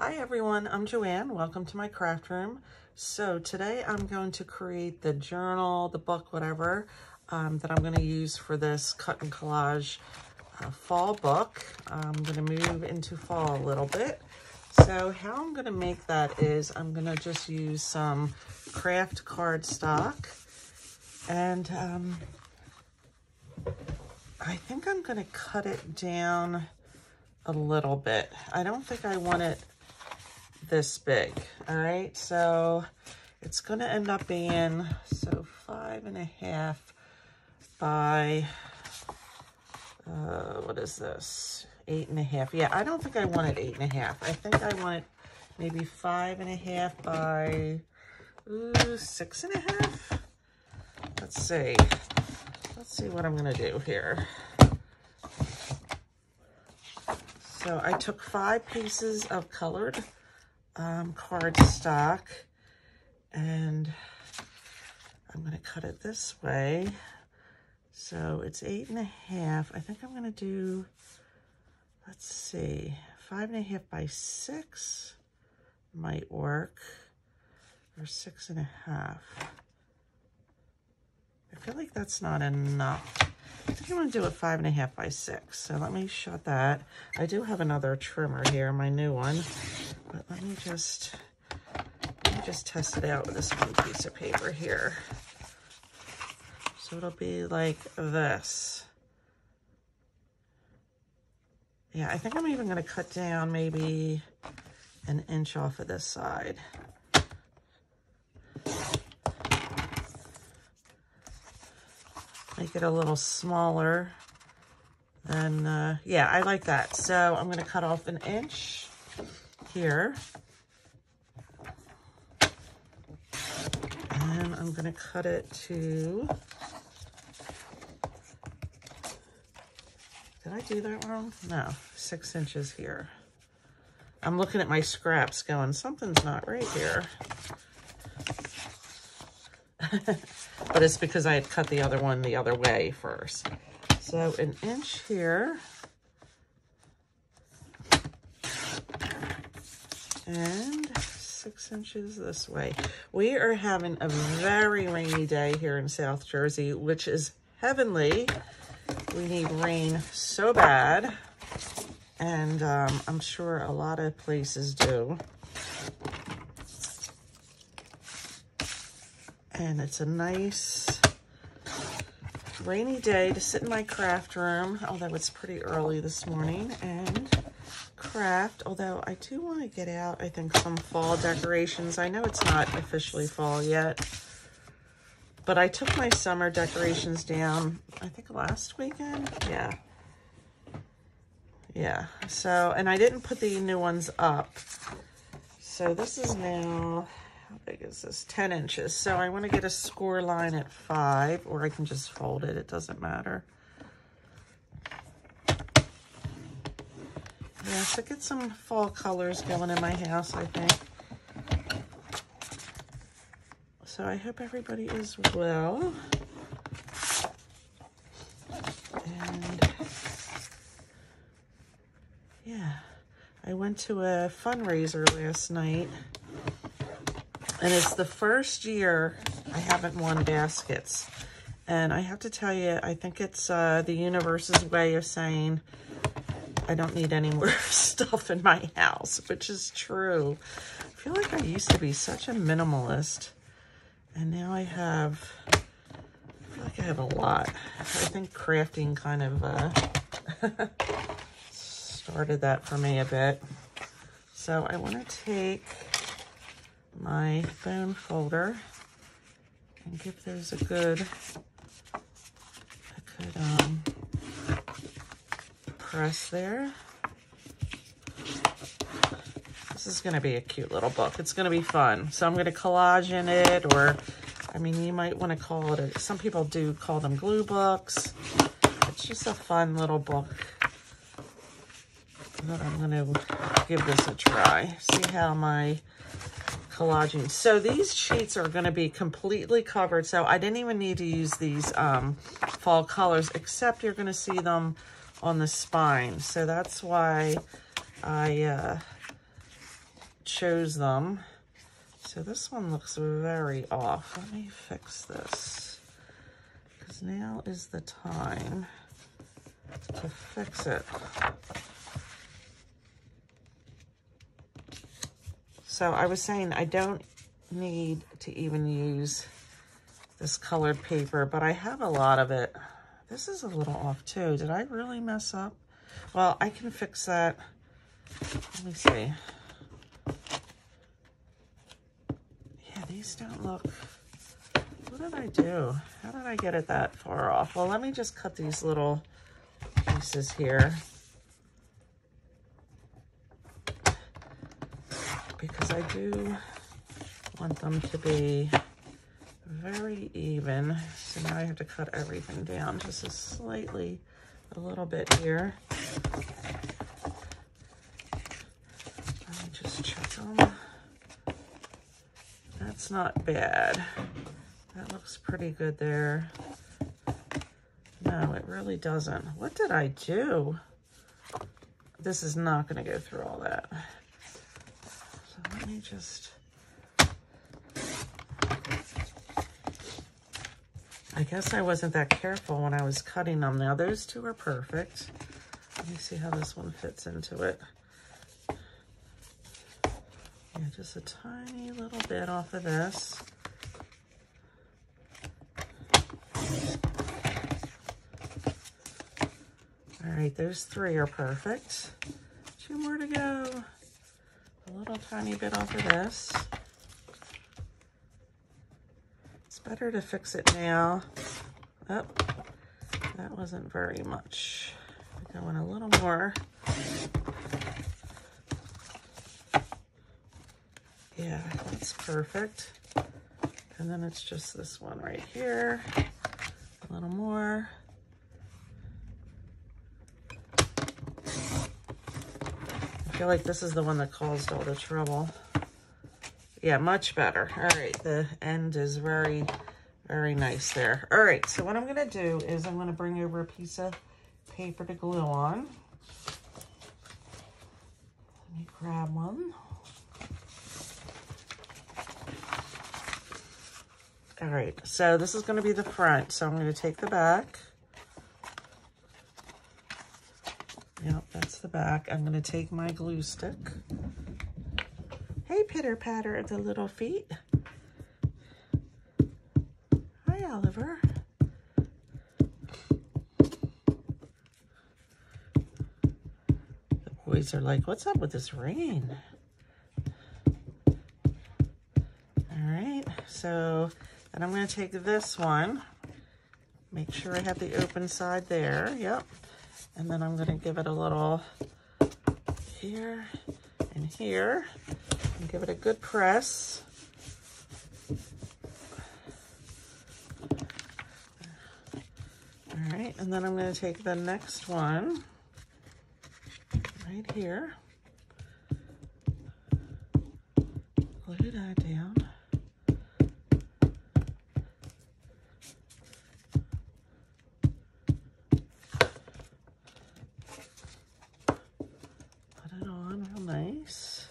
Hi everyone, I'm Joanne. Welcome to my craft room. So today I'm going to create the journal, the book, whatever, that I'm going to use for this cut and collage fall book. I'm going to move into fall a little bit. So how I'm going to make that is I'm going to just use some craft cardstock, and I think I'm going to cut it down a little bit. I don't think I want it this big. All right, so it's going to end up being 5.5 by what is this, 8.5. Yeah, I don't think I want it 8.5. I think I want it maybe 5.5 by 6.5. Let's see what I'm going to do here. So I took 5 pieces of colored cardstock, and I'm going to cut it this way. So it's 8.5. I think I'm going to do, let's see, 5.5 by 6 might work, or 6.5. I feel like that's not enough. I think I'm going to do it 5.5 by 6. So let me shut that. I do have another trimmer here, my new one, but let me just test it out with this one piece of paper here. So it'll be like this. Yeah, I think I'm even going to cut down maybe an inch off of this side. Make it a little smaller. And yeah, I like that. So I'm going to cut off an inch here. And I'm going to cut it to, did I do that wrong? No, 6 inches here. I'm looking at my scraps going, something's not right here. But it's because I had cut the other one the other way first. So an inch here. And 6 inches this way. We are having a very rainy day here in South Jersey, which is heavenly. We need rain so bad. And I'm sure a lot of places do. And it's a nice rainy day to sit in my craft room, although it's pretty early this morning, and craft. Although I do want to get out, I think, some fall decorations. I know it's not officially fall yet, but I took my summer decorations down, I think last weekend. Yeah. So, and I didn't put the new ones up. So this is now, how big is this? 10 inches. So I want to get a score line at 5, or I can just fold it. It doesn't matter. Yeah, so get some fall colors going in my house, I think. So I hope everybody is well. And yeah, I went to a fundraiser last night. And it's the first year I haven't won baskets. And I have to tell you, I think it's the universe's way of saying I don't need any more stuff in my house, which is true. I feel like I used to be such a minimalist. And now I feel like I have a lot. I think crafting kind of started that for me a bit. So I want to take my bone folder and give those a good press there. This is going to be a cute little book. It's going to be fun. So I'm going to collage in it, or I mean, you might want to call it some people do call them glue books. It's just a fun little book that I'm going to give this a try. See how my collaging. So these sheets are going to be completely covered. So I didn't even need to use these fall colors, except you're going to see them on the spine. So that's why I chose them. So this one looks very off. Let me fix this, because now is the time to fix it. So I was saying I don't need to even use this colored paper, but I have a lot of it. This is a little off too. Did I really mess up? Well, I can fix that. Let me see. Yeah, these don't look... What did I do? How did I get it that far off? Well, let me just cut these little pieces here, because I do want them to be very even. So now I have to cut everything down just a little bit here. Let me just check them. That's not bad. That looks pretty good there. No, it really doesn't. What did I do? This is not going to go through all that. So let me just... I guess I wasn't that careful when I was cutting them. Now those two are perfect. Let me see how this one fits into it. Yeah, just a tiny little bit off of this. All right, those three are perfect. 2 more to go. A little tiny bit off of this. It's better to fix it now. Oh, that wasn't very much. Go in a little more. Yeah, that's perfect. And then it's just this one right here. A little more. I feel like this is the one that caused all the trouble. Yeah, much better. All right, the end is very, very nice there. All right, so what I'm gonna do is I'm gonna bring over a piece of paper to glue on. Let me grab one. All right, so this is gonna be the front. So I'm gonna take the back. Yep, that's the back. I'm gonna take my glue stick. Hey, pitter patter of the little feet. Hi, Oliver. The boys are like, what's up with this rain? All right, so then I'm gonna take this one. Make sure I have the open side there, yep. And then I'm gonna give it a little here and here, and give it a good press. All right, and then I'm gonna take the next one right here, glue that down. Nice.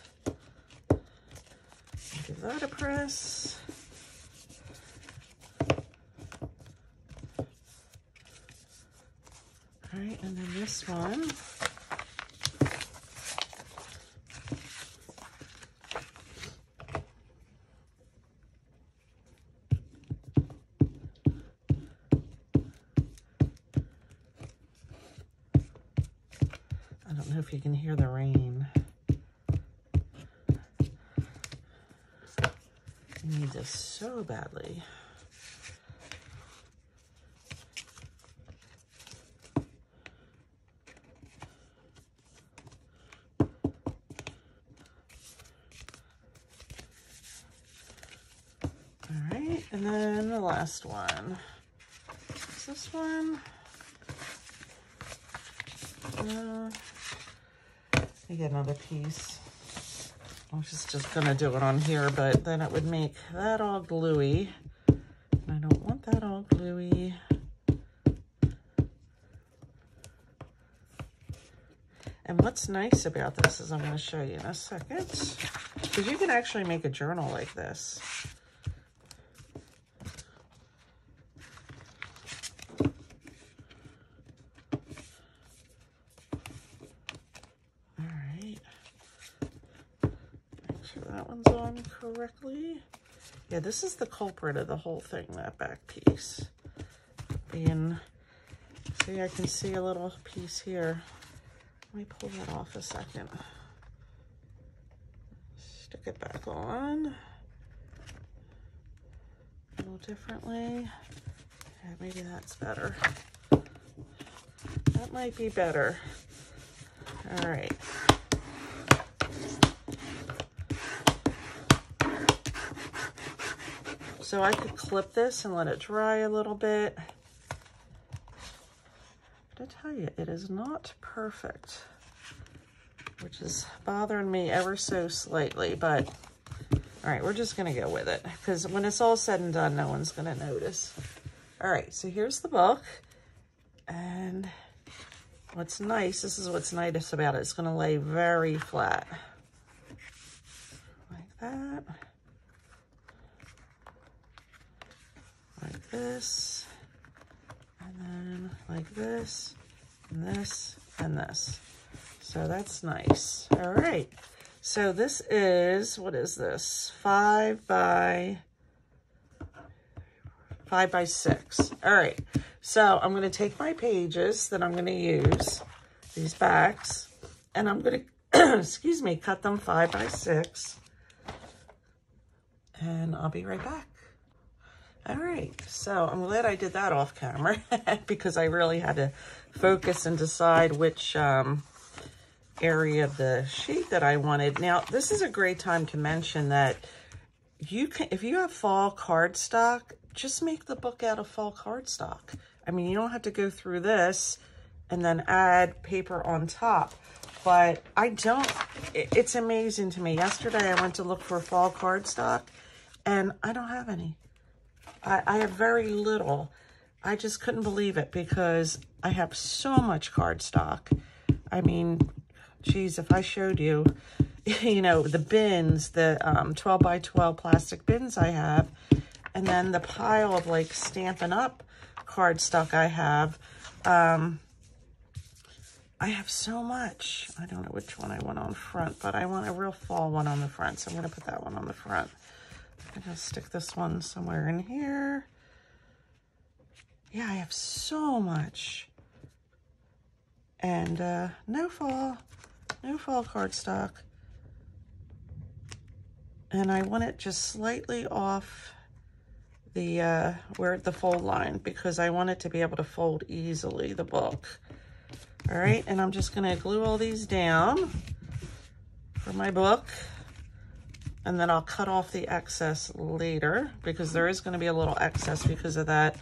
Give that a press. All right, and then this one. I don't know if you can hear the rain. I need this so badly. All right, and then the last one. Is this one? I get another piece. I was just gonna do it on here, but then it would make that all gluey. And I don't want that all gluey. And what's nice about this is I'm gonna show you in a second. because you can actually make a journal like this. All right. Make sure that one's on correctly. Yeah, this is the culprit of the whole thing, that back piece. See, I can see a little piece here. Let me pull that off a second. Stick it back on. A little differently. Yeah, maybe that's better. That might be better. All right. So I could clip this and let it dry a little bit. But I tell you, it is not perfect, which is bothering me ever so slightly, but all right, we're just gonna go with it because when it's all said and done, no one's gonna notice. All right, so here's the book, and what's nice, this is what's nice about it, it's gonna lay very flat, like that. Like this, and then like this, and this, and this. So that's nice. All right. So this is, what is this? 5 by 6. All right. So I'm going to take my pages that I'm going to use, these backs, and I'm going to, excuse me, cut them 5 by 6. And I'll be right back. All right, so I'm glad I did that off camera because I really had to focus and decide which area of the sheet that I wanted. Now, this is a great time to mention that you can, if you have fall cardstock, just make the book out of fall cardstock. I mean, you don't have to go through this and then add paper on top. But I don't, it's amazing to me. Yesterday, I went to look for fall cardstock and I don't have any. I have very little. I just couldn't believe it because I have so much cardstock. I mean, geez, if I showed you, you know, the bins, the 12 by 12 plastic bins I have, and then the pile of like Stampin' Up! Cardstock I have so much. I don't know which one I want on front, but I want a real fall one on the front, so I'm going to put that one on the front. I'm going to stick this one somewhere in here. Yeah, I have so much. And no fall cardstock. And I want it just slightly off the where the fold line because I want it to be able to fold easily, the book. All right, and I'm just going to glue all these down for my book. And then I'll cut off the excess later because there is going to be a little excess because of that.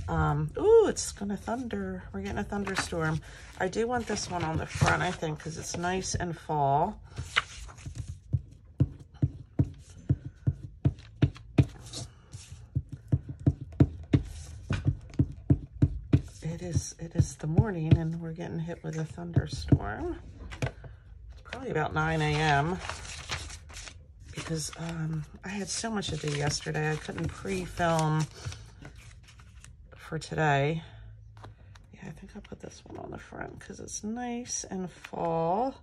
Ooh, it's going to thunder. We're getting a thunderstorm. I do want this one on the front, I think, because it's nice and fall. It is the morning and we're getting hit with a thunderstorm. It's probably about 9 a.m. because I had so much to do yesterday. I couldn't pre-film for today. Yeah, I think I'll put this one on the front because it's nice and fall-esque.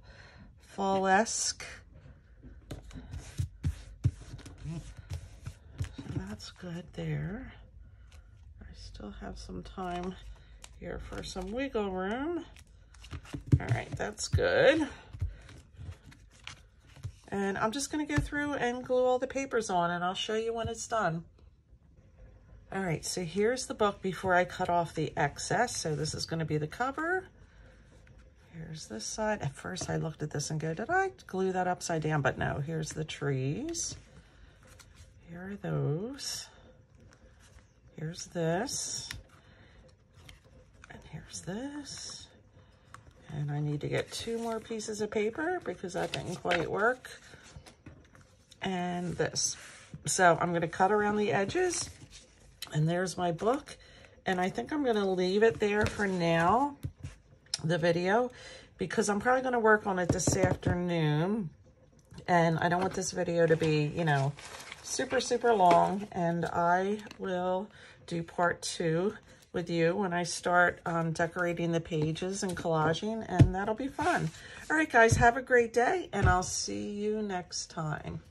So that's good there. I still have some time here for some wiggle room. All right, that's good. And I'm just going to go through and glue all the papers on and I'll show you when it's done. All right, so here's the book before I cut off the excess. So this is going to be the cover. Here's this side. At first I looked at this and go, did I glue that upside down? But no, here's the trees. Here are those. Here's this. And here's this. And I need to get 2 more pieces of paper because that didn't quite work. And this. So I'm going to cut around the edges. And there's my book. And I think I'm going to leave it there for now, the video, because I'm probably going to work on it this afternoon. And I don't want this video to be, you know, super, super long. And I will do part 2 with you when I start decorating the pages and collaging, and that'll be fun. All right, guys, have a great day, and I'll see you next time.